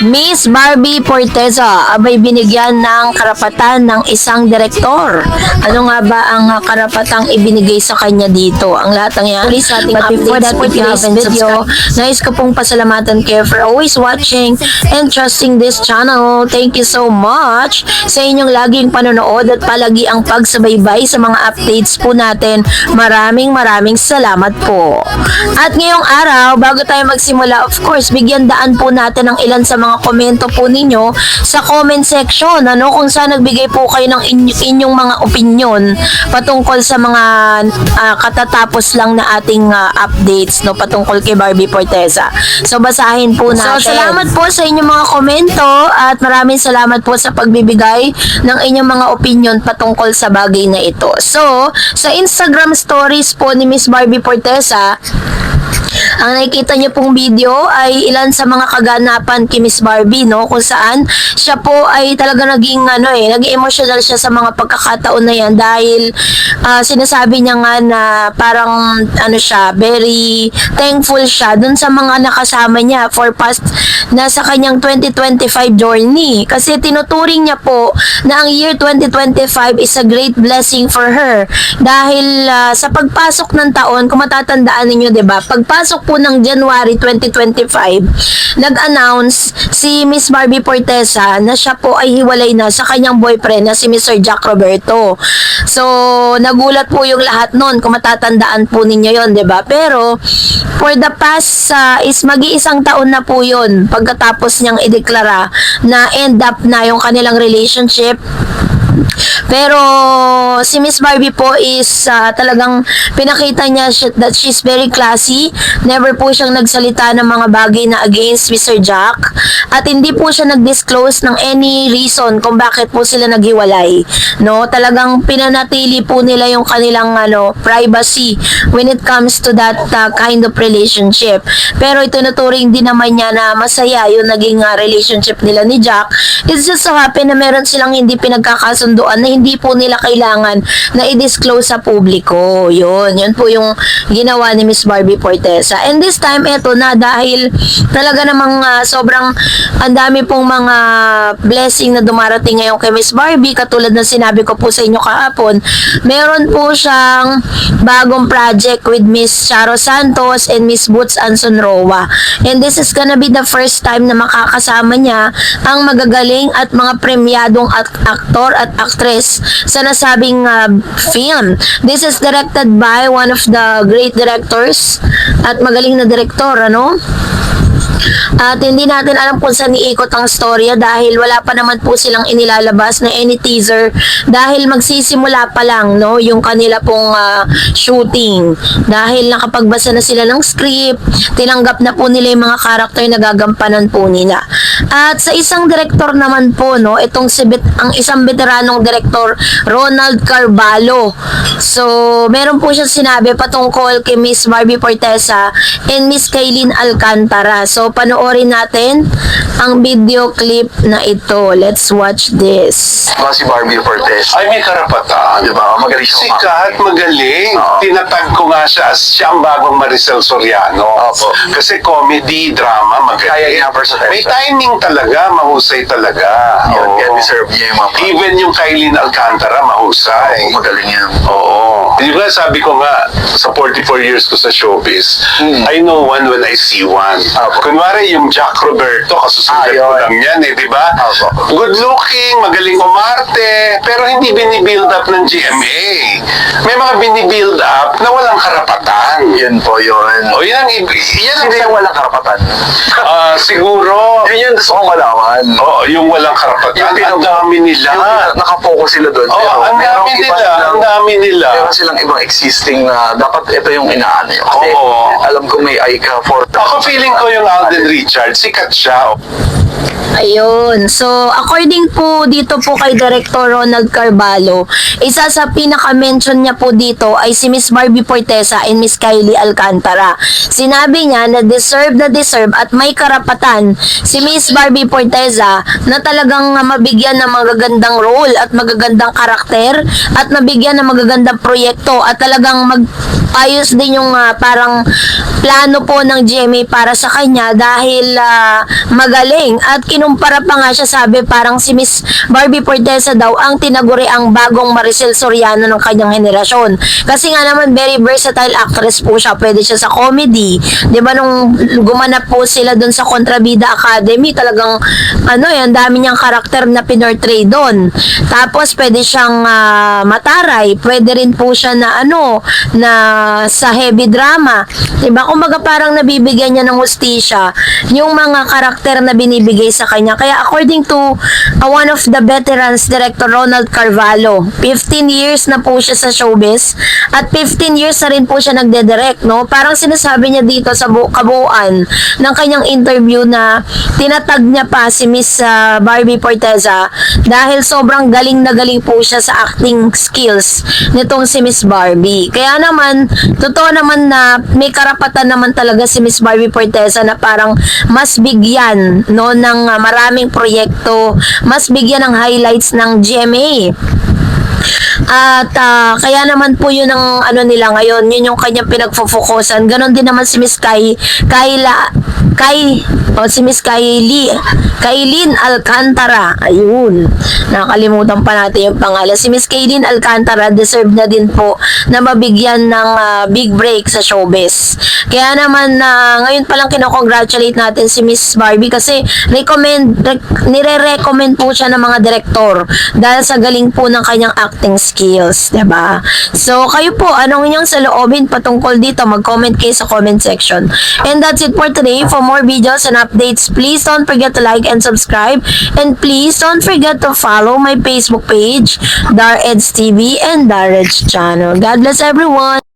Miss Barbie Forteza abay binigyan ng karapatan ng isang direktor. Ano nga ba ang karapatang ibinigay sa kanya dito? Ang lahat ng yan. Please sa ating updates for today's video. Nais ko pong pasalamatan kayo for always watching and trusting this channel. Thank you so much sa inyong laging panonood at palagi ang pagsabaybay sa mga updates po natin. Maraming salamat po. At ngayong araw, bago tayo magsimula, of course, bigyan daan po natin ng ilan sa mga komento po ninyo sa comment section, kung saan nagbigay po kayo ng inyong mga opinion patungkol sa mga katatapos lang na ating updates, patungkol kay Barbie Forteza. So, basahin po natin. So, salamat po sa inyong mga komento at maraming salamat po sa pagbibigay ng inyong mga opinion patungkol sa bagay na ito. So, sa Instagram stories po ni Miss Barbie Forteza, ang nakikita niyo pong video ay ilan sa mga kaganapan kay Miss Barbie, kung saan siya po ay talaga naging naging emotional siya sa mga pagkakataon na yan dahil sinasabi niya nga na parang siya, very thankful siya dun sa mga nakasama niya for past na sa kanyang 2025 journey. Kasi tinuturing niya po na ang year 2025 is a great blessing for her dahil sa pagpasok ng taon, kung matatandaan ninyo, 'di ba? Pagpasok po ng January 2025, nag-announce si Miss Barbie Forteza na siya po ay hiwalay na sa kanyang boyfriend na si Mr. Jack Roberto. So, nagulat po yung lahat noon, kung matatandaan po ninyo yon, 'di ba? Pero for the past is mag-iisang taon na po yon pagkatapos niyang ideklara na end up na yung kanilang relationship. Pero si Miss Barbie po is talagang pinakita niya that she's very classy. Never po siyang nagsalita ng mga bagay na against Mr. Jack. At hindi po siya nag-disclose ng any reason kung bakit po sila naghiwalay. Talagang pinanatili po nila yung kanilang privacy when it comes to that kind of relationship. Pero itinuturing din naman niya na masaya yung naging relationship nila ni Jack. It's just so happen na meron silang hindi pinagkakasunduan na hindi po nila kailangan na i-disclose sa publiko. Yun po yung ginawa ni Miss Barbie Forteza. And this time, eto na, dahil talaga namang sobrang ang dami pong mga blessing na dumarating ngayon kay Miss Barbie. Katulad ng sinabi ko po sa inyo kahapon, meron po siyang bagong project with Miss Charo Santos and Miss Boots Anson Roa. And this is gonna be the first time na makakasama niya ang magagaling at mga premyadong aktor at actress sa nasabing film. This is directed by one of the great directors at magaling na direktor, At hindi natin alam kung saan iikot ang storya dahil wala pa naman po silang inilalabas na any teaser dahil magsisimula pa lang yung kanila pong shooting. Dahil nakapagbasa na sila ng script, tinanggap na po nila yung mga karakter na gagampanan po nila. At sa isang direktor naman po, itong ang isang veteranong direktor, Ronald Carvalho. So, meron po siya sinabi patungkol kay Miss Barbie Forteza and Miss Kaylin Alcantara. So, panoorin natin ang video clip na ito. Let's watch this. Si Barbie Forteza. Ay, may karapatan. Di ba? Magaling siya. Sikat, magaling. Tinatag ko nga siya as siya ang bagong Maricel Soriano. Opo. Kasi comedy, drama, magaling. Kaya niya versatile. May timing talaga, mahusay talaga. Yun, Oo. kaya deserve niya yung mga Even yung Kaylin Alcantara, mahusay. magaling yan. Oo. Di ba sabi ko nga, sa 44 years ko sa showbiz, I know one when I see one. Opo. Kunwari yung Jack Roberto, kasusunod ko yun. lang yan di ba? Opo. Good looking, magaling umarte, pero hindi binibuild up ng GMA. May mga binibuild up na walang karapatan. Yun po yun. O yan, Hindi yung walang karapatan. siguro, Yun yung gusto kong malaman. yung walang karapatan, ang dami nila. Yung nakapokus sila doon. Ang dami nila, ang dami nila. Meron silang ibang existing na dapat ito yung inaano nyo. Kasi Oo. alam ko may Aika for... Ako feeling ko yung Alden Richards, sikat siya. Ayun. So, according po dito po kay Director Ronald Carvalho, isa sa pinaka-mention niya po dito ay si Miss Barbie Forteza and Miss Kylie Alcantara. Sinabi niya na deserve at may karapatan si Miss Barbie Forteza na talagang mabigyan ng magagandang role at magagandang karakter at mabigyan ng magagandang proyekto at talagang ayos din yung parang plano po ng GMA para sa kanya dahil magaling At kinumpara pa nga siya, sabi parang si Miss Barbie Forteza daw ang tinaguri ang bagong Maricel Soriano ng kanyang henerasyon. Kasi nga naman very versatile actress po siya. Pwede siya sa comedy. 'Di ba nung gumanap po sila doon sa Contrabida Academy, talagang ang dami niyang karakter na pinortray doon. Tapos pwede siyang mataray, pwede rin po siya na na sa heavy drama. 'Di ba? Kumbaga parang nabibigyan niya ng hustisya yung mga karakter na binibigay sa kanya. Kaya according to one of the veterans, Director Ronald Carvalho, 15 years na po siya sa showbiz at 15 years na rin po siya nagde-direct, no? Parang sinasabi niya dito sa kabuuan ng kanyang interview na tinatag niya pa si Miss Barbie Forteza dahil sobrang galing na galing po siya sa acting skills nitong si Miss Barbie. Kaya naman, totoo naman na may karapatan naman talaga si Miss Barbie Forteza na parang mas bigyan ng maraming proyekto, mas bigyan ng highlights ng GMA. At kaya naman po yun ang nila ngayon, yun yung kanyang pinagfofokusan. Ganon din naman si Miss si Miss Kailin Alcantara. Ayun, nakalimutan pa natin yung pangalan. Si Miss Kailin Alcantara deserve na din po na mabigyan ng big break sa showbiz. Kaya naman ngayon pa lang kinocongratulate natin si Miss Barbie kasi nire-recommend po siya ng mga direktor dahil sa galing po ng kanyang acting skills, diba? So, kayo po, anong inyong saloobin patungkol dito? Mag-comment kayo sa comment section. And that's it for today. For more videos and updates, please don't forget to like and subscribe. And please don't forget to follow my Facebook page, Dar Eds TV and Dar Eds Channel. God bless everyone!